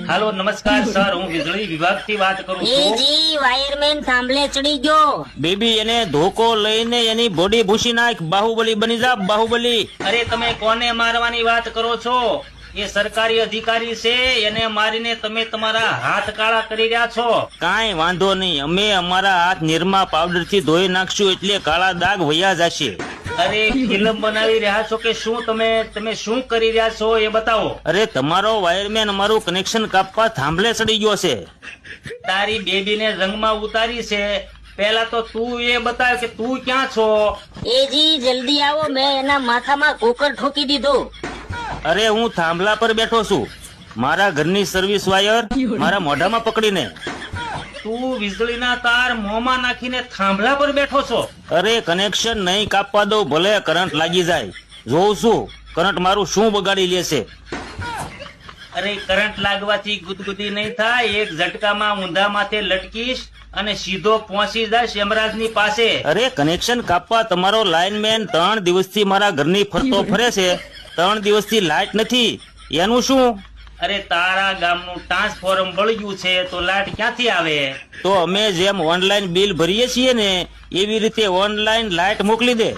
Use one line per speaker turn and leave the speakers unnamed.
હાલો નમસ્કાર સર, હું વીજળી વિભાગ થી વાત કરું છું.
જી વાયરમેન થાંભલે ચડી ગયો.
બેબી એને ધોકો લઈને એની બોડી ભૂસી નાખ, બાહુબલી બની જા, બાહુબલી.
અરે તમે કોને મારવાની વાત કરો છો? એ સરકારી અધિકારી છે, એને મારીને તમે તમારા હાથ કાળા કરી રહ્યા છો.
કાંઈ વાંધો નહીં, અમે અમારા હાથ નિરમા પાવડર થી ધોઈ નાખશું એટલે કાળા દાગ વયા જશે.
અરે ફિલ્મ બનાવી રહ્યા છો કે શું? તમે શું કરી રહ્યા છો એ બતાવો.
અરે તમારો વાયરમેન અમારું કનેક્શન કાપવા થાંભલે ચડી ગયો છે.
તારી બેબીને રંગમાં ઉતારી છે. પહેલા તો તું એ બતાવ કે તું ક્યાં છો.
જી જલ્દી આવો, મેં એના માથામાં કુકર ઠોકી દીધું.
અરે હું થાંભલા પર બેઠો છું, મારા ઘરની સર્વિસ વાયર મારા મોઢામાં પકડીને.
તું વીજળીના તાર મોંમાં નાખીને થાંભલા પર બેઠો છો.
અરે કનેક્શન નહીં કાપવા દઉં, ભલે કરંટ લાગી જાય. જોઉં છું કરંટ મારું શું બગાડી લેશે.
અરે કરંટ લાગવાથી ગુદગુદી નહીં થાય. એક ઝટકામાં ઊંધા માથે લટકીશ અને સીધો પહોંચી જાય યમરાજની પાસે.
અરે કનેક્શન કાપવા તમારો લાઇનમેન 3 દિવસથી મારા ઘરની ફરતો ફરે છે. 3 દિવસથી લાઇટ નથી, એનું શું?
અરે તારા ગામનું ટ્રાન્સફોર્મ બળ્યું છે તો લાઈટ ક્યાંથી આવે?
તો અમે જેમ ઓનલાઈન બિલ ભરીએ છીએ ને એવી રીતે ઓનલાઈન લાઇટ મોકલી દે.